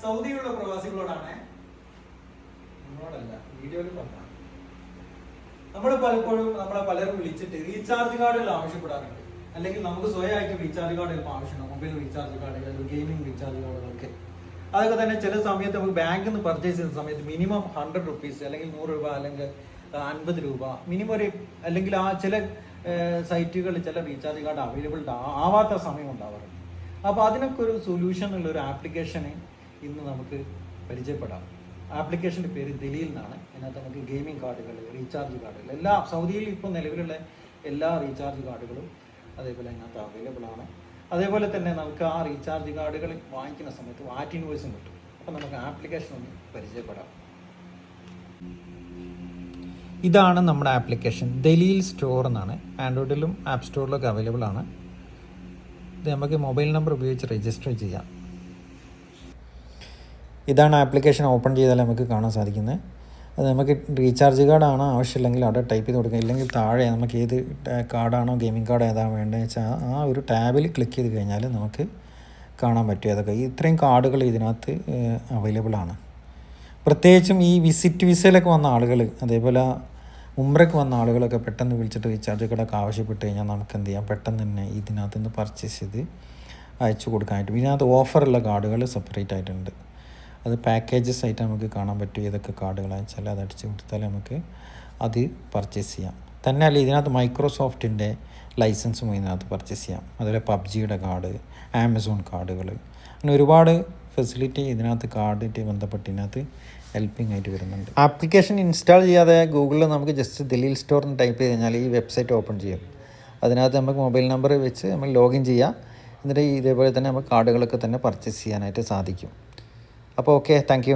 സൗദിയിലുള്ള പ്രവാസികളോടാണ്, നമ്മളോടല്ല, വീഡിയോയിൽ പറഞ്ഞാൽ നമ്മൾ പലപ്പോഴും നമ്മളെ പലരും വിളിച്ചിട്ട് റീചാർജ് കാർഡുകൾ ആവശ്യപ്പെടാറുണ്ട്. അല്ലെങ്കിൽ നമുക്ക് സ്വയമായിട്ട് റീചാർജ് കാർഡ് ചിലപ്പോൾ ആവശ്യമാണ്, മൊബൈൽ റീചാർജ് കാർഡ് അല്ലെങ്കിൽ ഗെയിമിംഗ് റീചാർജ് കാർഡുകളൊക്കെ. അതൊക്കെ തന്നെ ചില സമയത്ത് നമുക്ക് ബാങ്കിൽ നിന്ന് പർച്ചേസ് ചെയ്യുന്ന സമയത്ത് മിനിമം 100 റുപ്പീസ് അല്ലെങ്കിൽ 100 രൂപ അല്ലെങ്കിൽ 50 രൂപ മിനിമം ഒരു, അല്ലെങ്കിൽ ആ ചില സൈറ്റുകളിൽ ചില റീചാർജ് കാർഡ് അവൈലബിൾ ആവാത്ത സമയം ഉണ്ടാവാറുണ്ട്. അപ്പോൾ അതിനൊക്കെ ഒരു സൊല്യൂഷൻ ഉള്ള ഒരു ആപ്ലിക്കേഷന് ഇന്ന് നമുക്ക് പരിചയപ്പെടാം. ആപ്ലിക്കേഷൻ്റെ പേര് ദലീൽ എന്നാണ്. അതിനകത്ത് നമുക്ക് ഗെയിമിംഗ് കാർഡുകൾ, റീചാർജ് കാർഡുകൾ, എല്ലാ സൗദിയിൽ ഇപ്പോൾ നിലവിലുള്ള എല്ലാ റീചാർജ് കാർഡുകളും അതേപോലെ അതിനകത്ത് അവൈലബിൾ ആണ്. അതേപോലെ തന്നെ നമുക്ക് ആ റീചാർജ് കാർഡുകൾ വാങ്ങിക്കുന്ന സമയത്ത് വാറ്റ് ഇൻവോയ്സും കിട്ടും. അപ്പോൾ നമുക്ക് ആപ്ലിക്കേഷൻ ഒന്ന് പരിചയപ്പെടാം. ഇതാണ് നമ്മുടെ ആപ്ലിക്കേഷൻ, ദലീൽ സ്റ്റോർ എന്നാണ്. ആൻഡ്രോയിഡിലും ആപ്പ് സ്റ്റോറിലൊക്കെ അവൈലബിൾ ആണ്. ഇത് നമുക്ക് മൊബൈൽ നമ്പർ ഉപയോഗിച്ച് രജിസ്റ്റർ ചെയ്യാം. ഇതാണ് ആപ്ലിക്കേഷൻ. ഓപ്പൺ ചെയ്താൽ നമുക്ക് കാണാൻ സാധിക്കുന്നത്. അത് നമുക്ക് റീചാർജ് കാർഡാണോ ആവശ്യമില്ലെങ്കിൽ അവിടെ ടൈപ്പ് ചെയ്ത് കൊടുക്കുക. ഇല്ലെങ്കിൽ താഴെ നമുക്ക് ഏത് കാർഡാണോ ഗെയിമിംഗ് കാർഡ് ഏതാണ് വേണ്ടതെന്ന് വെച്ചാൽ ആ ഒരു ടാബിൽ ക്ലിക്ക് ചെയ്ത് കഴിഞ്ഞാൽ നമുക്ക് കാണാൻ പറ്റും. അതൊക്കെ ഇത്രയും കാർഡുകൾ ഇതിനകത്ത് അവൈലബിൾ ആണ്. പ്രത്യേകിച്ചും ഈ വിസയിലൊക്കെ വന്ന ആളുകൾ, അതേപോലെ ഉംറയ്ക്ക് വന്ന ആളുകളൊക്കെ പെട്ടെന്ന് വിളിച്ചിട്ട് റീചാർജ് കാർഡൊക്കെ ആവശ്യപ്പെട്ട് കഴിഞ്ഞാൽ നമുക്ക് എന്ത് ചെയ്യാം, പെട്ടെന്ന് തന്നെ ഇതിനകത്ത് നിന്ന് പർച്ചേസ് ചെയ്ത് അയച്ചു കൊടുക്കാനായിട്ട്. ഇതിനകത്ത് ഓഫറുള്ള കാർഡുകൾ സെപ്പറേറ്റ് ആയിട്ടുണ്ട്. അത് പാക്കേജസ് ആയിട്ട് നമുക്ക് കാണാൻ പറ്റും. ഏതൊക്കെ കാർഡുകൾ അയച്ചാൽ അത് അടിച്ചു കൊടുത്താൽ നമുക്ക് അത് പർച്ചേസ് ചെയ്യാം. തന്നെയല്ല ഇതിനകത്ത് മൈക്രോസോഫ്റ്റിൻ്റെ ലൈസൻസും ഇതിനകത്ത് പർച്ചേസ് ചെയ്യാം. അതുപോലെ പബ്ജിയുടെ കാർഡ്, ആമസോൺ കാർഡുകൾ, അങ്ങനെ ഒരുപാട് ഫെസിലിറ്റി ഇതിനകത്ത് കാർഡായിട്ട് ബന്ധപ്പെട്ട് ഇതിനകത്ത് ഹെൽപ്പിംഗ് ആയിട്ട് വരുന്നുണ്ട്. ആപ്ലിക്കേഷൻ ഇൻസ്റ്റാൾ ചെയ്യാതെ ഗൂഗിളിൽ നമുക്ക് ജസ്റ്റ് ദലീൽ സ്റ്റോർ എന്ന് ടൈപ്പ് ചെയ്ത് കഴിഞ്ഞാൽ ഈ വെബ്സൈറ്റ് ഓപ്പൺ ചെയ്യും. അതിനകത്ത് നമുക്ക് മൊബൈൽ നമ്പർ വെച്ച് നമ്മൾ ലോഗിൻ ചെയ്യാം. എന്നിട്ട് ഇതേപോലെ തന്നെ നമുക്ക് കാർഡുകളൊക്കെ തന്നെ പർച്ചേസ് ചെയ്യാനായിട്ട് സാധിക്കും. അപ്പോൾ ഓക്കെ, താങ്ക് യു.